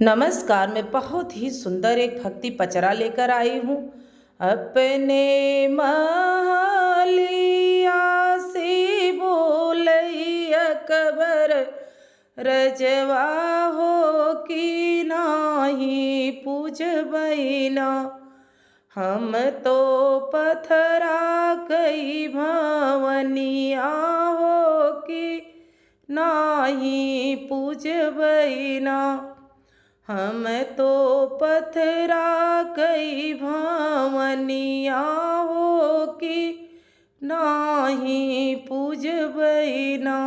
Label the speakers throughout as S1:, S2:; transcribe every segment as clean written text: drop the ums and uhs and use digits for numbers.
S1: नमस्कार। मैं बहुत ही सुंदर एक भक्ति पचरा लेकर आई हूँ। अपने महलिया से बोलैया कबर रजवा हो कि नाही पूजबैना। हम तो पथरा कई भवनिया हो कि नाही पूजबैना। हम तो पथरा कई भवनिया हो कि नाही पूजबैना।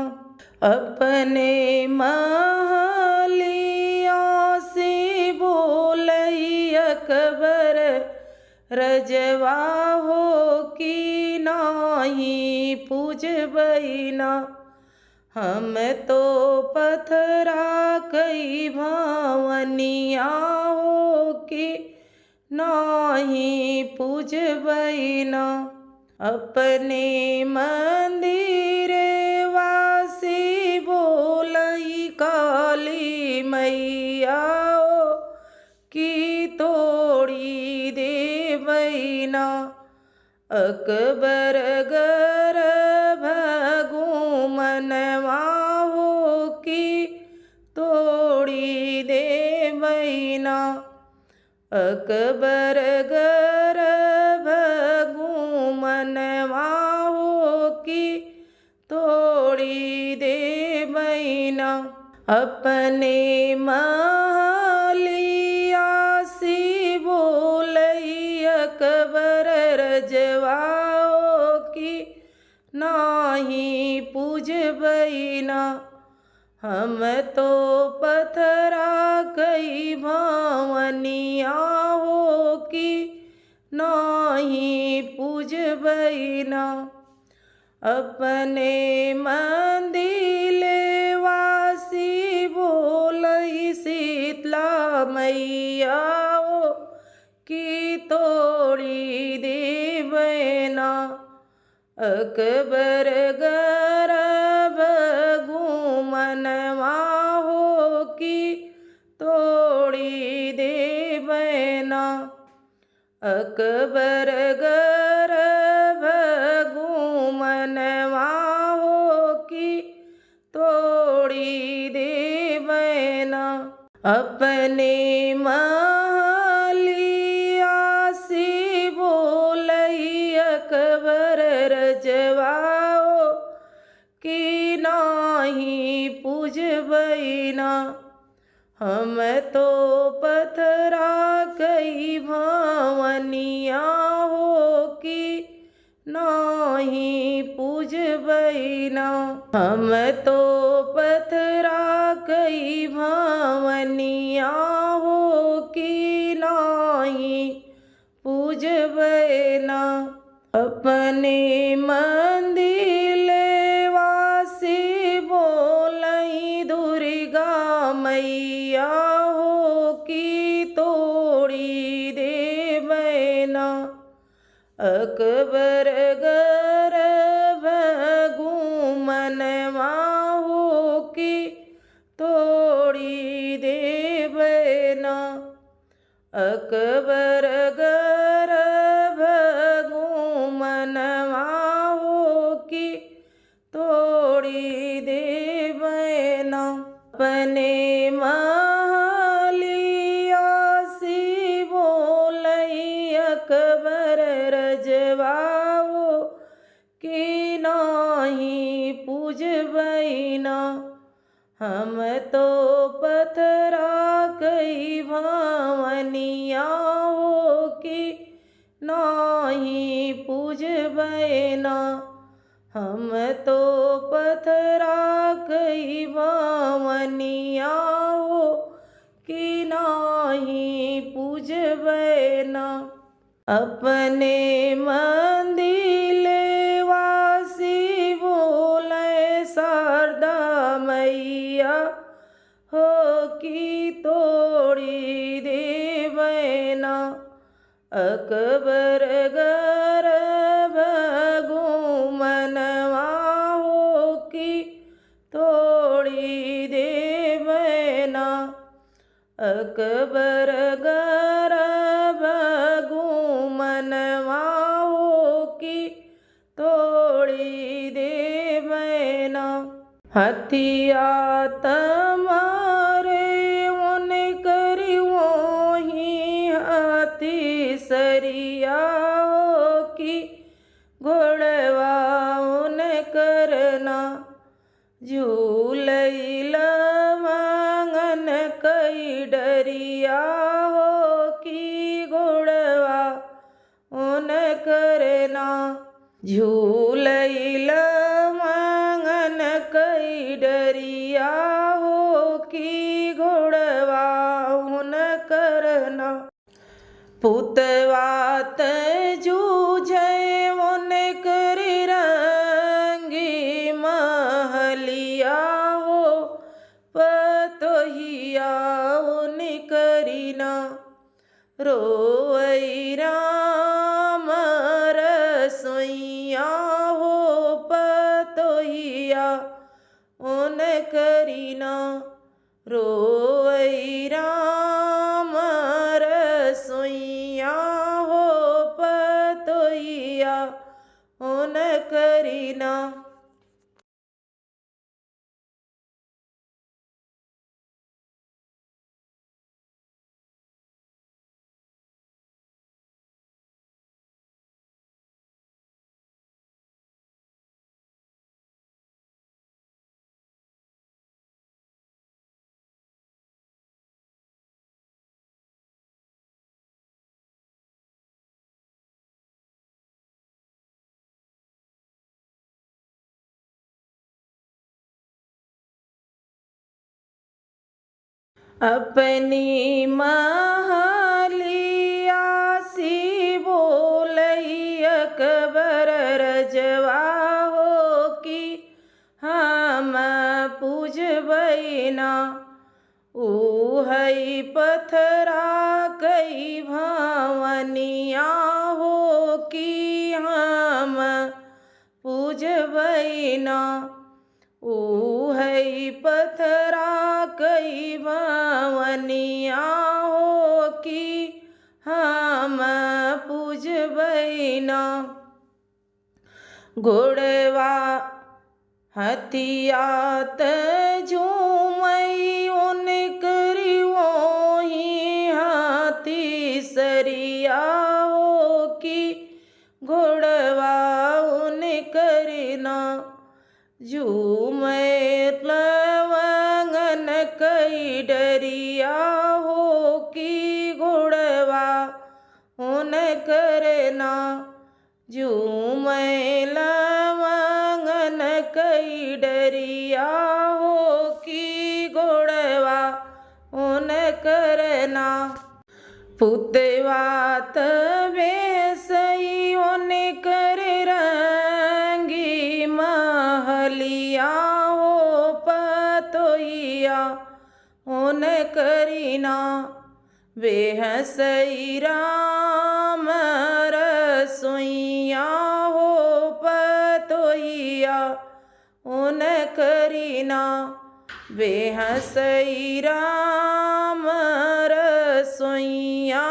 S1: अपने महलिया से बोलई अकबर रजवा हो कि नाही पूजबैना। हम तो पथरा कई भवनिया हो कि नाही पूजबैना। अपने मंदिर वासी बोलई काली मैया हो कि तोड़ी देबैना। अकबर गर्भ घूमनवा हो कि तोड़ी देबैना। अकबर गर्भ घूमनवा हो कि तोड़ी देबैना। अपने महलिया से बोलई अकबर रजवा हो कि नाही पूजबैना। हम तो पथरा कई भवनिया हो कि नाही पूजबैना। अपने मंदिर वासी बोलई शीतला मैया हो कि तोड़ी देबैना। अकबर गर्भ घूमनवा हो कि तोड़ी देबैना। अकबर गर्भ घूमनवा हो कि तोड़ी देबैना। अपने महलिया से बोलई अकबर रजवा हो कि नाही पूजबैना। हम तो पथरा कई भवनिया हो कि नाही पूजबैना। हम तो पथरा कई भवनिया हो कि नाही पूजबैना। अपने मंदिर वासी बोलई दुर्गा मैया हो कि तोड़ी देबैना। अकबर गर्भ घूमनवा हो कि तोड़ी देबैना। अकबर गर्भ घूमनवा हो कि तोड़ी देबैना। अपने महलिया से बोलई अकबर रजवा हो कि नाही पूजबैना। हम तो पथरा कई भवनिया हो कि नाही पूजबैना। हम तो पथरा कई भवनिया हो कि नाही पूजबैना। अपने मंदिर वासी बोले शारदा मैया हो कि तोड़ी देबैना। अकबर गर्भ घूमनवा हो कि तोड़ी देबैना। अकबर गरब गुमनवा हो की तोड़ी दे मैना। हथिया तमारे उन करी वही हाथी सरिया हो की घोड़वा उन करना। झूलैल मांगन कई डरिया हो की घोड़वा उन करना। झूलैल मांगन कई डरिया हो की घोड़वा उन करना। पुतवात जूझे उन करी रंगी महलिया हो पतोहिया उन करीना। रोई राम रसोइया हो पतोहिया उन करीना। रोई राम रसोइया हो पतोहिया उन करीना। अपनी महलिया सी बोलई अकबर रजवा हो की हम पूजबई ना। ऊहई पथरा कई भावनिया हो की हम पूजबई ना। ऊहई पथरा कई भावनिया हो की हम पूजबई ना। घोड़वा हथिया झूमई उन करी वही हाथी सरिया हो की घोड़वा उन करना। झूमे लवंगन कई डरिया हो की घोड़वा उन करना। झूमे लवंगन कई डरिया हो की घोड़वा उन करना। पुतवात बेसई उन कर रंगी महलिया हो पतोहिया उन करीना। बेहसई राम रसोइया हो पतोहिया उन करीना। बेहसई राम रसोइया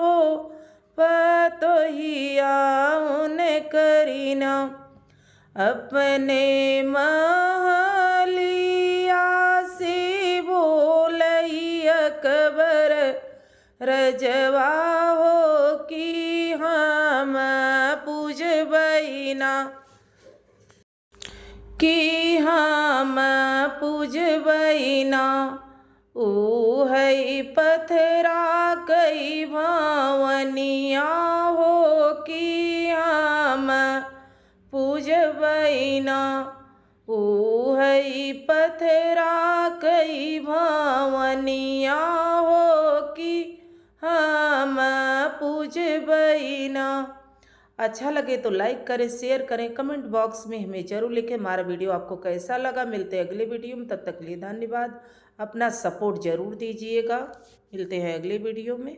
S1: हो पतोहिया उन करीना। अपने महलिया सी बोलई अकबर रजवा हो की हम पूजबई ना। कि हम पूजबई ना। ऊहई पथरा कई भावनिया हो की हम पूजबई ना। ऊहई पथरा कई भावनिया हो की हम पूजबई ना। अच्छा लगे तो लाइक करें, शेयर करें, कमेंट बॉक्स में हमें जरूर लिखें हमारा वीडियो आपको कैसा लगा। मिलते हैं अगले वीडियो में, तब तक के लिए धन्यवाद। अपना सपोर्ट जरूर दीजिएगा। मिलते हैं अगले वीडियो में।